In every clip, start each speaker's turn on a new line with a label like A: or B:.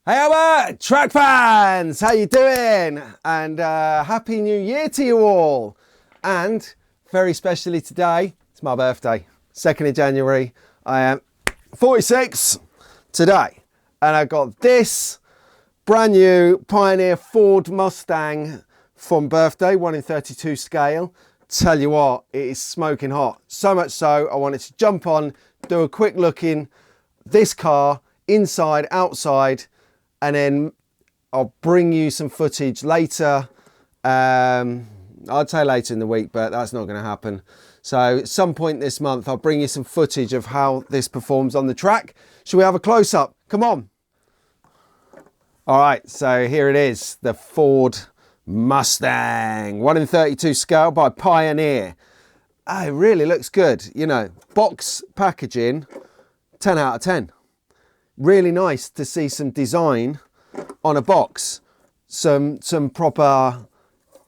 A: Hey Albert, track fans, how you doing? And happy new year to you all. And very specially today, it's my birthday, 2nd of January. I am 46 today. And I got this brand new Pioneer Ford Mustang from birthday, 1 in 32 scale. Tell you what, it is smoking hot. So much so, I wanted to jump on, do a quick look in this car, inside, outside, and then I'll bring you some footage later. I'd say later in the week, but that's not going to happen. So at some point this month, I'll bring you some footage of how this performs on the track. Shall we have a close-up? Come on. All right, so here it is, the Ford Mustang, 1 in 32 scale by Pioneer. Oh, it really looks good. You know, box packaging, 10 out of 10. Really nice to see some design on a box, some proper,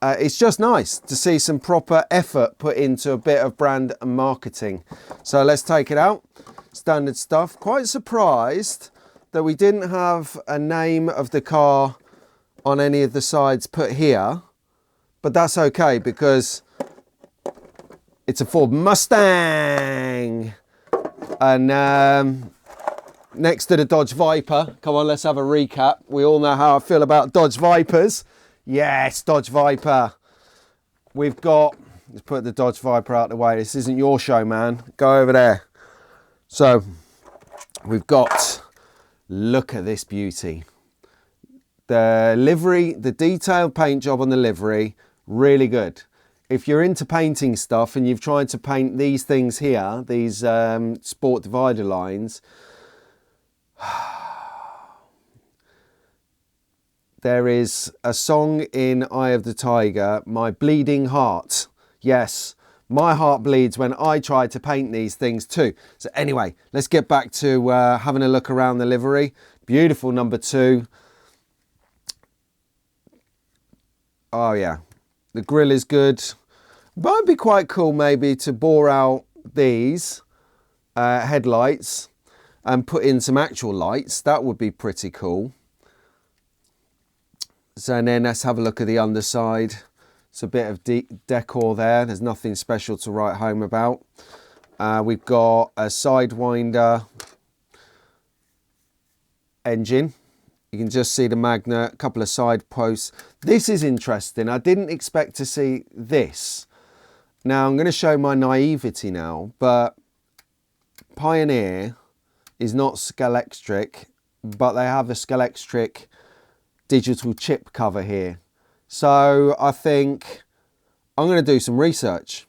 A: it's just nice to see some proper effort put into a bit of brand and marketing. So let's take it out, standard stuff. Quite surprised that we didn't have a name of the car on any of the sides put here, but that's okay because it's a Ford Mustang. And next to the Dodge Viper, come on, let's have a recap. We all know how I feel about Dodge Vipers. Yes, Dodge Viper. We've got, let's put the Dodge Viper out of the way. This isn't your show, man. Go over there. So we've got, look at this beauty. The livery, the detailed paint job on the livery, really good. If you're into painting stuff and you've tried to paint these things here, these sport divider lines, there is a song in Eye of the Tiger, My Bleeding Heart. Yes, my heart bleeds when I try to paint these things too. So anyway, let's get back to having a look around the livery. Beautiful number 2. Oh yeah, the grille is good. Might be quite cool maybe to bore out these headlights and put in some actual lights. That would be pretty cool. So then let's have a look at the underside. It's a bit of decor there. There's nothing special to write home about. We've got a Sidewinder engine. You can just see the magnet, a couple of side posts. This is interesting. I didn't expect to see this. Now I'm going to show my naivety now, but Pioneer is not Scalextric, but they have a Scalextric digital chip cover here. So I think I'm going to do some research.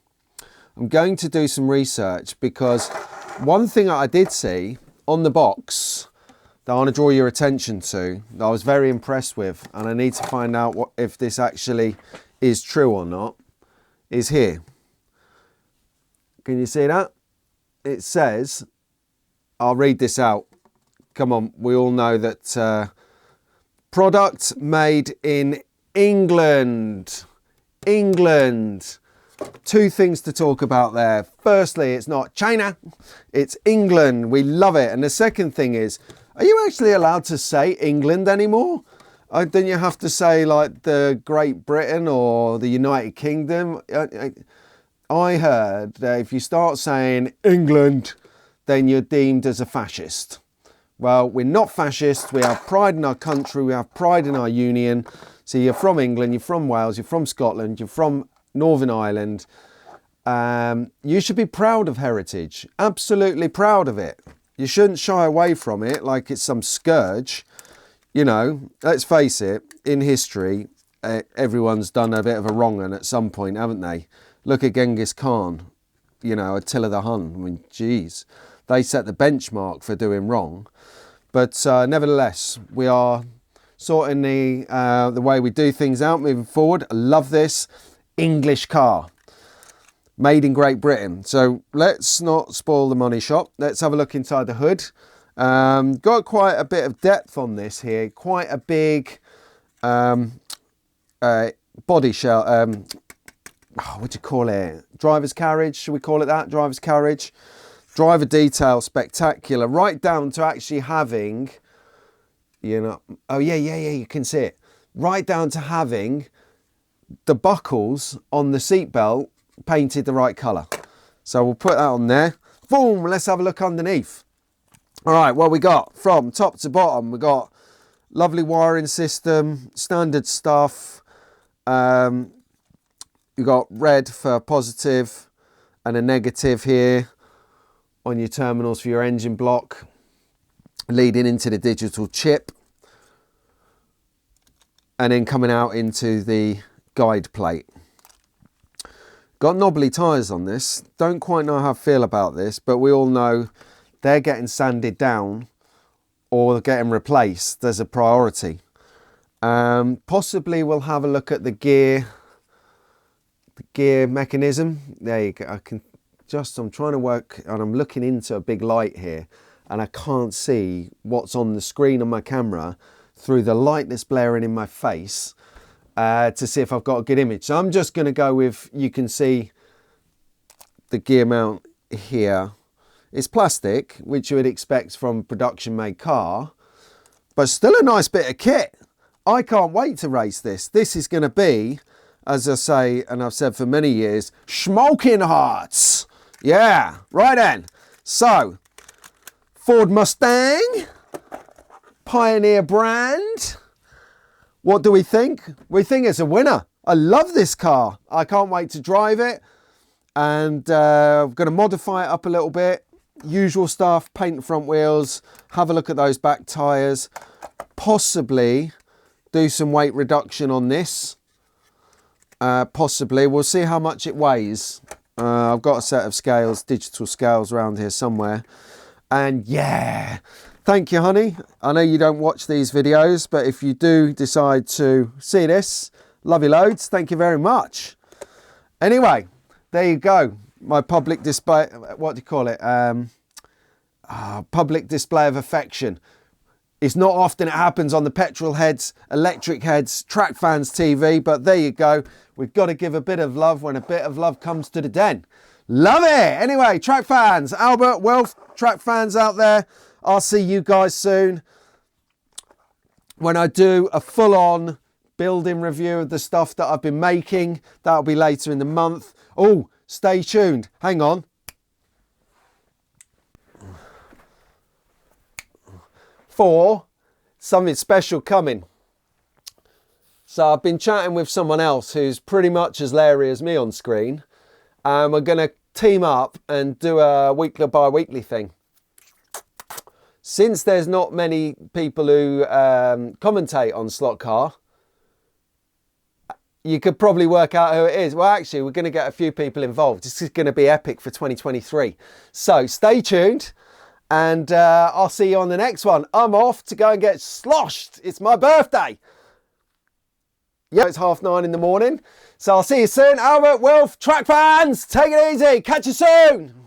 A: I'm going to do some research because one thing I did see on the box that I want to draw your attention to, that I was very impressed with, and I need to find out if this actually is true or not, is here. Can you see that? It says, I'll read this out. Come on, we all know that product made in England. England. 2 things to talk about there. Firstly, it's not China, it's England. We love it. And the second thing is, are you actually allowed to say England anymore? Don't you have to say like the Great Britain or the United Kingdom? I heard that if you start saying England, then you're deemed as a fascist. Well, we're not fascists. We have pride in our country. We have pride in our union. So you're from England, you're from Wales, you're from Scotland, you're from Northern Ireland. You should be proud of heritage. Absolutely proud of it. You shouldn't shy away from it like it's some scourge. You know, let's face it, in history, everyone's done a bit of a wrong one at some point, haven't they? Look at Genghis Khan, you know, Attila the Hun. I mean, geez, they set the benchmark for doing wrong. But nevertheless, we are sorting the way we do things out moving forward. I love this English car, made in Great Britain. So let's not spoil the money shot. Let's have a look inside the hood. Got quite a bit of depth on this here. Quite a big body shell. What do you call it? Driver's carriage, should we call it that? Driver's carriage. Driver detail, spectacular. Right down to actually having you know, oh yeah, you can see it. Right down to having the buckles on the seatbelt painted the right colour. So we'll put that on there. Boom, let's have a look underneath. All right, what we got from top to bottom, we got lovely wiring system, standard stuff. You got red for positive and a negative here on your terminals for your engine block, leading into the digital chip, and then coming out into the guide plate. Got knobbly tyres on this. Don't quite know how I feel about this, but we all know they're getting sanded down or getting replaced. There's a priority. Possibly we'll have a look at the gear mechanism. There you go. I'm trying to work, and I'm looking into a big light here, and I can't see what's on the screen on my camera through the light that's blaring in my face to see if I've got a good image. So I'm just going to go with, you can see the gear mount here. It's plastic, which you would expect from a production made car, but still a nice bit of kit. I can't wait to race this. This is going to be, as I say, and I've said for many years, smoking hot. Yeah, right then. So, Ford Mustang, Pioneer brand. What do we think? We think it's a winner. I love this car. I can't wait to drive it. And I'm going to modify it up a little bit. Usual stuff, paint the front wheels, have a look at those back tyres. Possibly do some weight reduction on this. Possibly. We'll see how much it weighs. I've got a set of scales, digital scales around here somewhere. And yeah, thank you, honey. I know you don't watch these videos, but if you do decide to see this, love you loads. Thank you very much. Anyway, there you go. My public display, what do you call it? Public display of affection. It's not often it happens on the petrol heads, electric heads, track fans TV, but there you go. We've got to give a bit of love when a bit of love comes to the den. Love it. Anyway, track fans, Albert, Wilf, track fans out there. I'll see you guys soon when I do a full-on building review of the stuff that I've been making. That'll be later in the month. Oh, stay tuned. Hang on. For something special coming. So I've been chatting with someone else who's pretty much as Larry as me on screen. We're going to team up and do a weekly bi-weekly thing. Since there's not many people who commentate on Slot Car, you could probably work out who it is. Well, actually, we're going to get a few people involved. This is going to be epic for 2023. So stay tuned. And I'll see you on the next one. I'm off to go and get sloshed. It's my birthday. Yeah, it's 9:30 in the morning. So I'll see you soon. Albert, Wilf, track fans, take it easy. Catch you soon.